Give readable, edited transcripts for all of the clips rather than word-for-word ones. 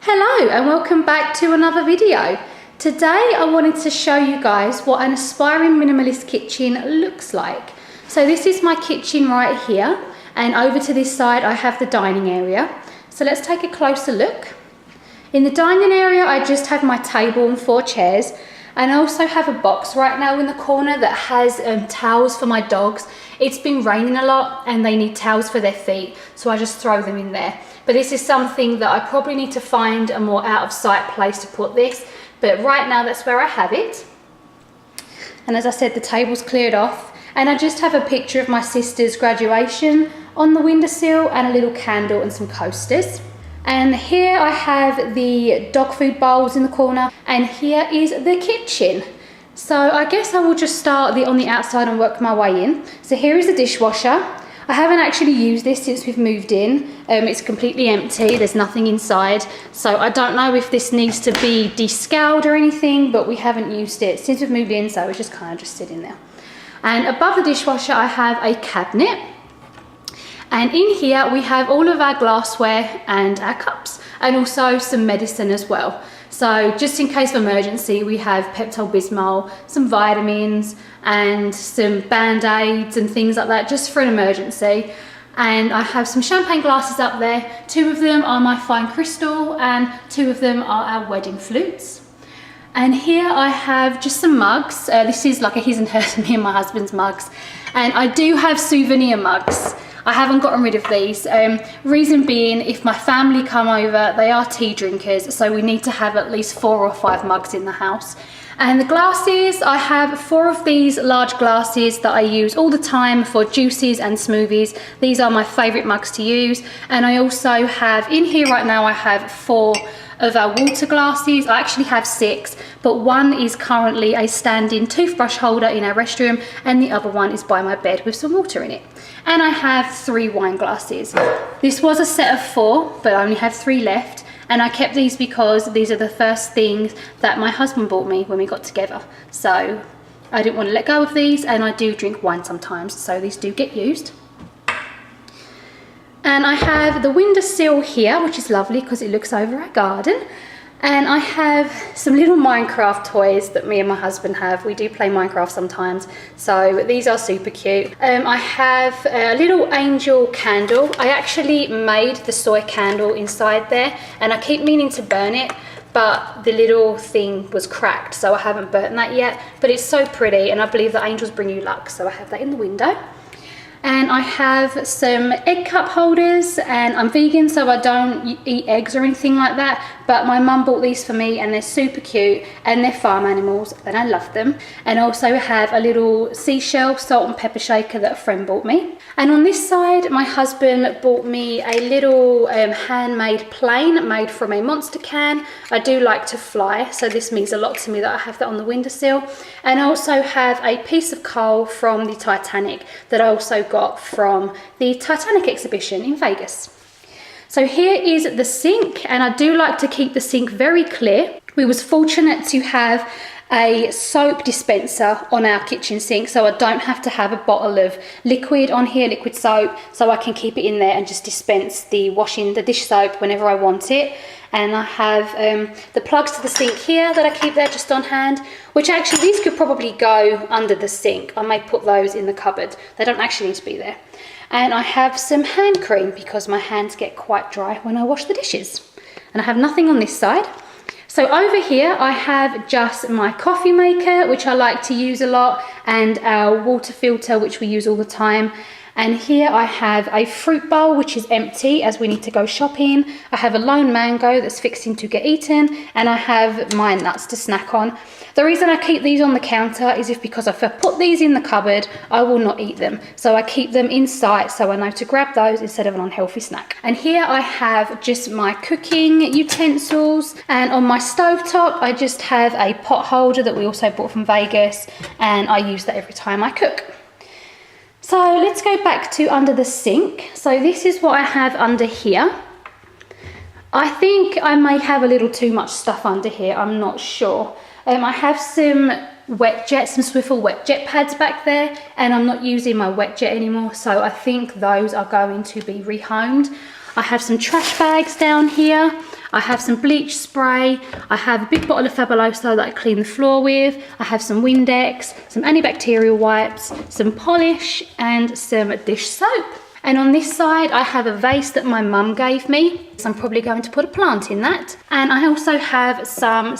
Hello and welcome back to another video. Today I wanted to show you guys what an aspiring minimalist kitchen looks like. So this is my kitchen right here, and over to this side I have the dining area. So let's take a closer look. In the dining area I just have my table and 4 chairs, and I also have a box right now in the corner that has towels for my dogs. It's been raining a lot and they need towels for their feet, so I just throw them in there. But this is something that I probably need to find a more out of sight place to put this, but right now that's where I have it. And as I said, the table's cleared off, and I just have a picture of my sister's graduation on the windowsill and a little candle and some coasters. And here I have the dog food bowls in the corner, and here is the kitchen. So I guess I will just start on the outside and work my way in. So here is the dishwasher. I haven't actually used this since we've moved in. It's completely empty, there's nothing inside. So I don't know if this needs to be descaled or anything, but we haven't used it since we've moved in, so it's just kind of just sitting there. And above the dishwasher I have a cabinet. And in here we have all of our glassware and our cups, and also some medicine as well. So just in case of emergency, we have Pepto-Bismol, some vitamins and some Band-Aids and things like that, just for an emergency. And I have some champagne glasses up there. 2 of them are my fine crystal and 2 of them are our wedding flutes. And here I have just some mugs. This is like a his and hers, me and my husband's mugs. And I do have souvenir mugs. I haven't gotten rid of these. Reason being, if my family come over, they are tea drinkers, so we need to have at least 4 or 5 mugs in the house. And the glasses, I have 4 of these large glasses that I use all the time for juices and smoothies. These are my favourite mugs to use. And I also have, in here right now, I have 4 of our water glasses. I actually have 6, but 1 is currently a stand-in toothbrush holder in our restroom, and the other one is by my bed with some water in it. And I have 3 wine glasses. This was a set of 4, but I only have 3 left. And I kept these because these are the first things that my husband bought me when we got together. So I didn't want to let go of these, and I do drink wine sometimes, so these do get used. And I have the windowsill here, which is lovely because it looks over our garden. And I have some little Minecraft toys that me and my husband have. We do play Minecraft sometimes, so these are super cute. I have a little angel candle. I actually made the soy candle inside there, and I keep meaning to burn it, but the little thing was cracked, so I haven't burnt that yet. But it's so pretty, and I believe that angels bring you luck, so I have that in the window. And I have some egg cup holders, and I'm vegan, so I don't eat eggs or anything like that, but my mum bought these for me and they're super cute, and they're farm animals and I love them. And I also have a little seashell salt and pepper shaker that a friend bought me. And on this side, my husband bought me a little handmade plane made from a monster can. I do like to fly, so this means a lot to me that I have that on the windowsill. And I also have a piece of coal from the Titanic that I also got from the Titanic exhibition in Vegas. So here is the sink, and I do like to keep the sink very clear. We was fortunate to have a soap dispenser on our kitchen sink, so I don't have to have a bottle of liquid on here, liquid soap, so I can keep it in there and just dispense the dish soap whenever I want it. And I have the plugs to the sink here that I keep there just on hand, which actually these could probably go under the sink. I may put those in the cupboard. They don't actually need to be there. And I have some hand cream because my hands get quite dry when I wash the dishes. And I have nothing on this side. So over here I have just my coffee maker, which I like to use a lot, and our water filter, which we use all the time. And here I have a fruit bowl, which is empty as we need to go shopping. I have a lone mango that's fixing to get eaten, and I have my nuts to snack on. The reason I keep these on the counter is because if I put these in the cupboard, I will not eat them. So I keep them in sight so I know to grab those instead of an unhealthy snack. And here I have just my cooking utensils, and on my stovetop I just have a pot holder that we also bought from Vegas, and I use that every time I cook. So let's go back to under the sink. So this is what I have under here. I think I may have a little too much stuff under here, I'm not sure. I have some some Swiffle wet jet pads back there, and I'm not using my wet jet anymore, so I think those are going to be rehomed. I have some trash bags down here. I have some bleach spray. I have a big bottle of Fabuloso that I clean the floor with. I have some Windex, some antibacterial wipes, some polish, and some dish soap. And on this side, I have a vase that my mum gave me. So I'm probably going to put a plant in that. And I also have some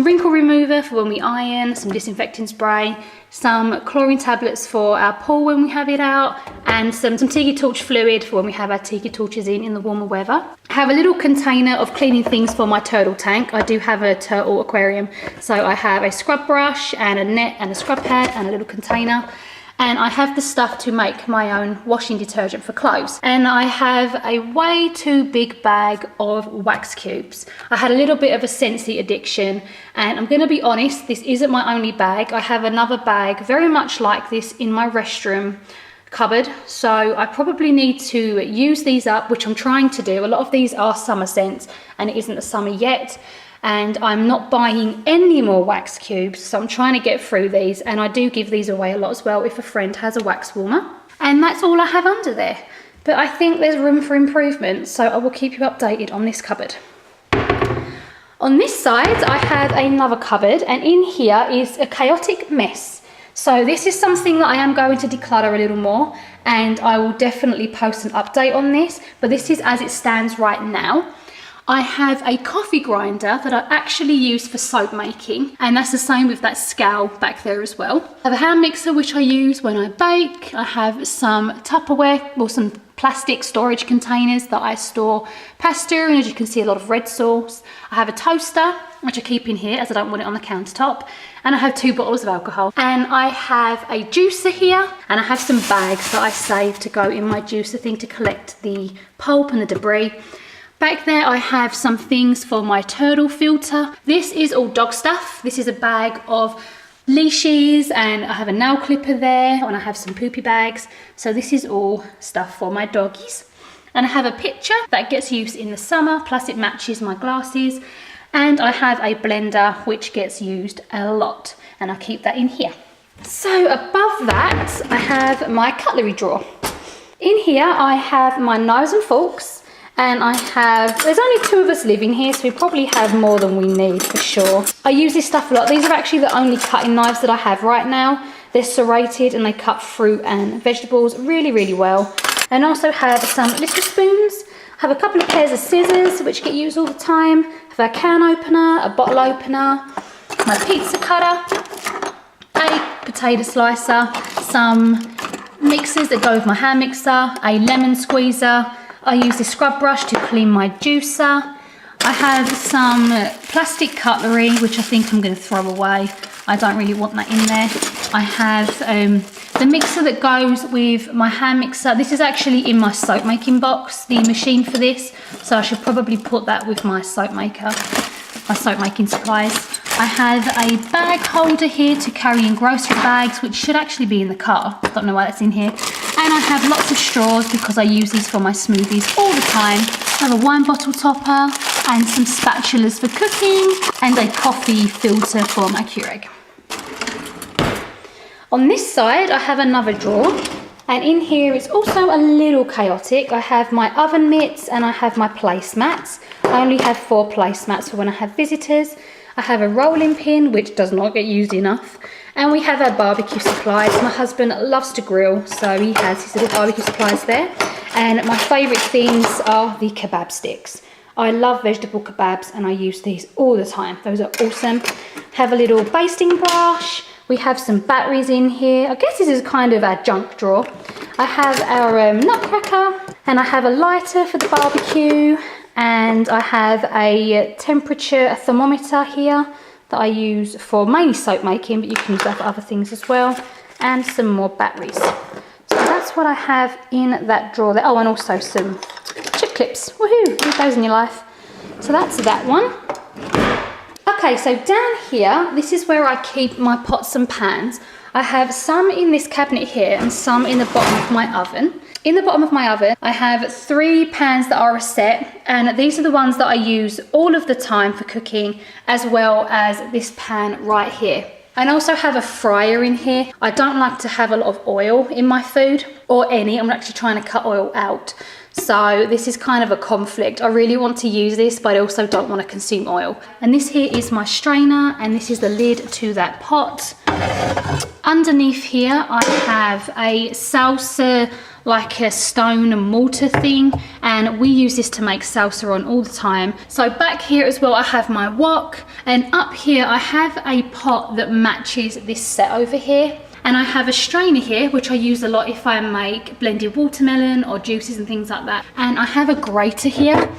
wrinkle remover for when we iron, some disinfecting spray, some chlorine tablets for our pool when we have it out, and some tiki torch fluid for when we have our tiki torches in the warmer weather. I have a little container of cleaning things for my turtle tank. I do have a turtle aquarium. So I have a scrub brush and a net and a scrub pad and a little container. And I have the stuff to make my own washing detergent for clothes. And I have a way too big bag of wax cubes. I had a little bit of a Scentsy addiction, and I'm gonna be honest, this isn't my only bag. I have another bag very much like this in my restroom cupboard. So I probably need to use these up, which I'm trying to do. A lot of these are summer scents, and it isn't the summer yet. And I'm not buying any more wax cubes, so I'm trying to get through these, and I do give these away a lot as well if a friend has a wax warmer. And that's all I have under there. But I think there's room for improvement, so I will keep you updated on this cupboard. On this side, I have another cupboard, and in here is a chaotic mess. So this is something that I am going to declutter a little more, and I will definitely post an update on this, but this is as it stands right now. I have a coffee grinder that I actually use for soap making, and that's the same with that scale back there as well. I have a hand mixer which I use when I bake. I have some Tupperware or some plastic storage containers that I store pasta in, as you can see, a lot of red sauce. I have a toaster which I keep in here as I don't want it on the countertop, and I have 2 bottles of alcohol. And I have a juicer here, and I have some bags that I save to go in my juicer thing to collect the pulp and the debris. Back there I have some things for my turtle filter. This is all dog stuff. This is a bag of leashes, and I have a nail clipper there, and I have some poopy bags. So this is all stuff for my doggies. And I have a pitcher that gets used in the summer, plus it matches my glasses. And I have a blender which gets used a lot, and I keep that in here. So above that I have my cutlery drawer. In here I have my knives and forks. And there's only 2 of us living here, so we probably have more than we need for sure. I use this stuff a lot. These are actually the only cutting knives that I have right now. They're serrated and they cut fruit and vegetables really, really well. And I also have some little spoons. I have a couple of pairs of scissors which get used all the time. I have a can opener, a bottle opener, my pizza cutter, a potato slicer, some mixers that go with my hand mixer, a lemon squeezer. I use this scrub brush to clean my juicer. I have some plastic cutlery, which I think I'm going to throw away. I don't really want that in there. I have the mixer that goes with my hand mixer. This is actually in my soap making box, the machine for this. So I should probably put that with my soap maker, my soap making supplies. I have a bag holder here to carry in grocery bags, which should actually be in the car. Don't know why that's in here. And I have lots of straws because I use these for my smoothies all the time. I have a wine bottle topper and some spatulas for cooking and a coffee filter for my Keurig. On this side, I have another drawer. And in here it's also a little chaotic. I have my oven mitts and I have my placemats. I only have 4 placemats for when I have visitors. I have a rolling pin, which does not get used enough. And we have our barbecue supplies. My husband loves to grill, so he has his little barbecue supplies there. And my favourite things are the kebab sticks. I love vegetable kebabs and I use these all the time. Those are awesome. Have a little basting brush. We have some batteries in here. I guess this is kind of our junk drawer. I have our nutcracker, and I have a lighter for the barbecue. And I have a thermometer here that I use for mainly soap making, but you can use that for other things as well, and some more batteries. So that's what I have in that drawer there. Oh, and also some chip clips. Woohoo! Need those in your life. So that's that one. Okay, so down here, this is where I keep my pots and pans. I have some in this cabinet here and some in the bottom of my oven. In the bottom of my oven, I have 3 pans that are a set, and these are the ones that I use all of the time for cooking, as well as this pan right here. And I also have a fryer in here. I don't like to have a lot of oil in my food, or any. I'm actually trying to cut oil out. So this is kind of a conflict. I really want to use this, but I also don't want to consume oil. And this here is my strainer, and this is the lid to that pot. Underneath here, I have a salsa, like a stone and mortar thing, and we use this to make salsa on all the time. So back here as well, I have my wok, and up here I have a pot that matches this set over here. And I have a strainer here, which I use a lot if I make blended watermelon or juices and things like that. And I have a grater here.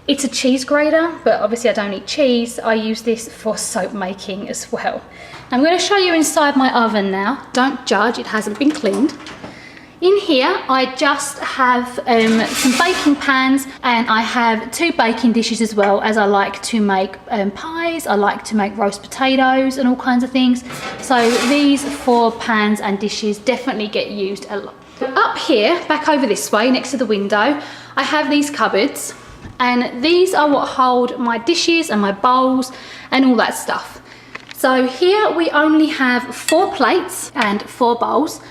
It's a cheese grater, but obviously I don't eat cheese. I use this for soap making as well. I'm going to show you inside my oven now. Don't judge, it hasn't been cleaned. In here, I just have some baking pans, and I have 2 baking dishes as well, as I like to make pies. I like to make roast potatoes and all kinds of things. So these 4 pans and dishes definitely get used a lot. Up here, back over this way, next to the window, I have these cupboards, and these are what hold my dishes and my bowls and all that stuff. So here we only have 4 plates and 4 bowls.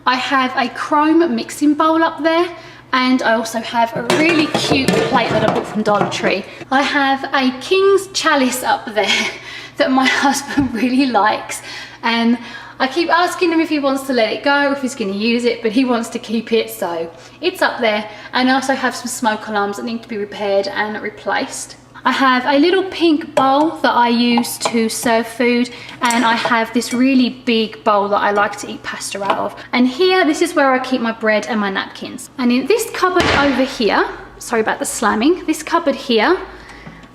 I have a chrome mixing bowl up there, and I also have a really cute plate that I bought from Dollar Tree. I have a king's chalice up there that my husband really likes, and I keep asking him if he wants to let it go, if he's going to use it, but he wants to keep it, so it's up there. And I also have some smoke alarms that need to be repaired and replaced. I have a little pink bowl that I use to serve food, and I have this really big bowl that I like to eat pasta out of. And here, this is where I keep my bread and my napkins. And in this cupboard over here, sorry about the slamming, this cupboard here,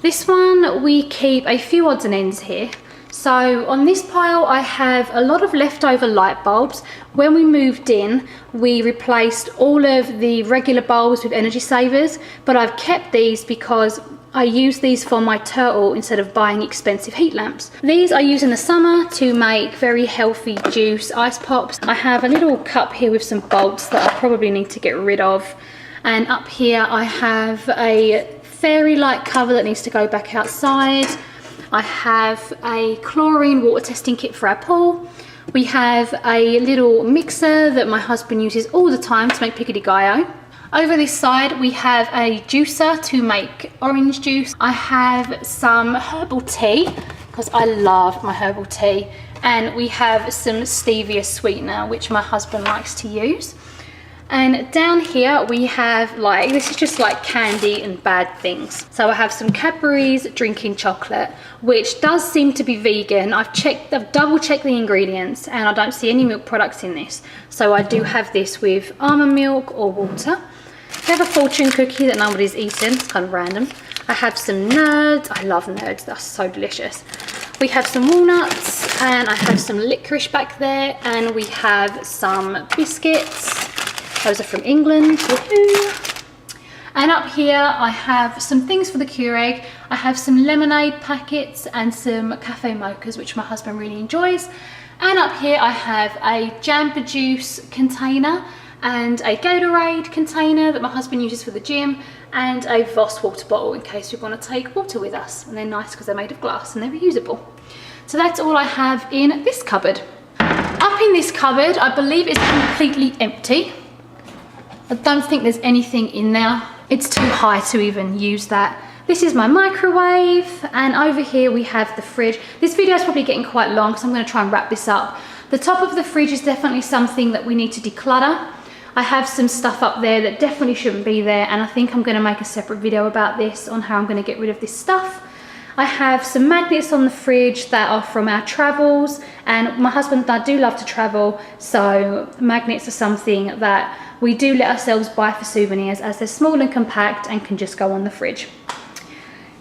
this one we keep a few odds and ends here. So on this pile, I have a lot of leftover light bulbs. When we moved in, we replaced all of the regular bulbs with energy savers, but I've kept these because I use these for my turtle instead of buying expensive heat lamps. These I use in the summer to make very healthy juice, ice pops. I have a little cup here with some bolts that I probably need to get rid of. And up here I have a fairy light cover that needs to go back outside. I have a chlorine water testing kit for our pool. We have a little mixer that my husband uses all the time to make piccadilly gallo. Over this side, we have a juicer to make orange juice. I have some herbal tea, because I love my herbal tea. And we have some stevia sweetener, which my husband likes to use. And down here we have, like, this is just like candy and bad things. So I have some Cadbury's drinking chocolate, which does seem to be vegan. I've double checked the ingredients, and I don't see any milk products in this. So I do have this with almond milk or water. I have a fortune cookie that nobody's eaten, it's kind of random. I have some nerds, I love nerds, that's so delicious. We have some walnuts, and I have some licorice back there, and we have some biscuits. Those are from England, woohoo. And up here I have some things for the Keurig. I have some lemonade packets and some cafe mochas, which my husband really enjoys. And up here I have a Jamba Juice container, and a Gatorade container that my husband uses for the gym, and a Voss water bottle in case we want to take water with us. And they're nice because they're made of glass and they're reusable. So that's all I have in this cupboard. Up in this cupboard, I believe it's completely empty. I don't think there's anything in there. It's too high to even use that. This is my microwave, and over here we have the fridge. This video is probably getting quite long, so I'm going to try and wrap this up. The top of the fridge is definitely something that we need to declutter. I have some stuff up there that definitely shouldn't be there, and I think I'm going to make a separate video about this, on how I'm going to get rid of this stuff. I have some magnets on the fridge that are from our travels, and my husband and I do love to travel, so magnets are something that we do let ourselves buy for souvenirs, as they're small and compact and can just go on the fridge.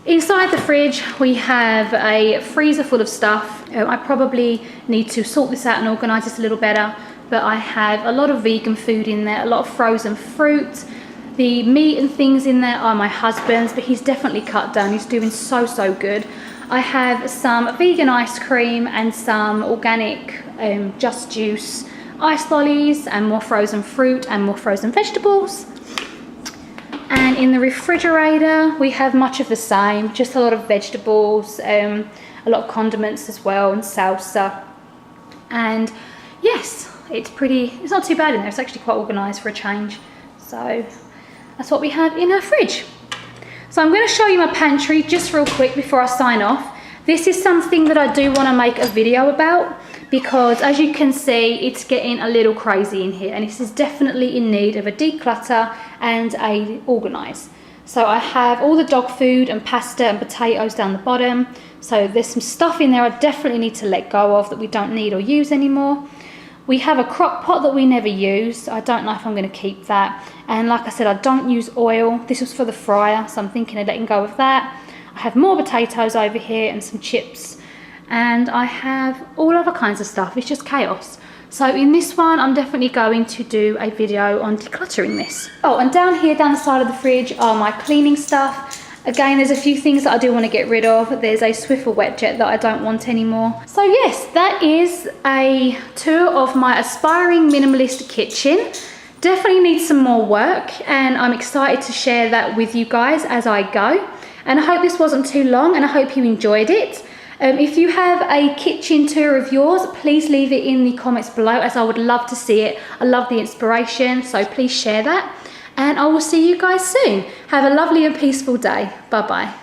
Inside the fridge we have a freezer full of stuff. I probably need to sort this out and organise this a little better, but I have a lot of vegan food in there, a lot of frozen fruit. The meat and things in there are my husband's, but he's definitely cut down. He's doing so good. I have some vegan ice cream and some organic Just Juice ice lollies, and more frozen fruit and more frozen vegetables. And in the refrigerator we have much of the same, just a lot of vegetables, a lot of condiments as well, and salsa. And yes, it's not too bad in there. It's actually quite organised for a change. So that's what we have in our fridge. So I'm going to show you my pantry just real quick before I sign off. This is something that I do want to make a video about, because as you can see, it's getting a little crazy in here, and this is definitely in need of a declutter and a organise. So I have all the dog food and pasta and potatoes down the bottom. So there's some stuff in there I definitely need to let go of that we don't need or use anymore. We have a crock pot that we never use. I don't know if I'm going to keep that. And like I said, I don't use oil. This was for the fryer, so I'm thinking of letting go of that. I have more potatoes over here and some chips. And I have all other kinds of stuff. It's just chaos. So in this one, I'm definitely going to do a video on decluttering this. Oh, and down here, down the side of the fridge, are my cleaning stuff. Again, there's a few things that I do want to get rid of. There's a Swiffer wet jet that I don't want anymore. So yes, that is a tour of my aspiring minimalist kitchen. Definitely needs some more work, and I'm excited to share that with you guys as I go. And I hope this wasn't too long, and I hope you enjoyed it. If you have a kitchen tour of yours, please leave it in the comments below, as I would love to see it. I love the inspiration, so please share that. And I will see you guys soon. Have a lovely and peaceful day. Bye bye.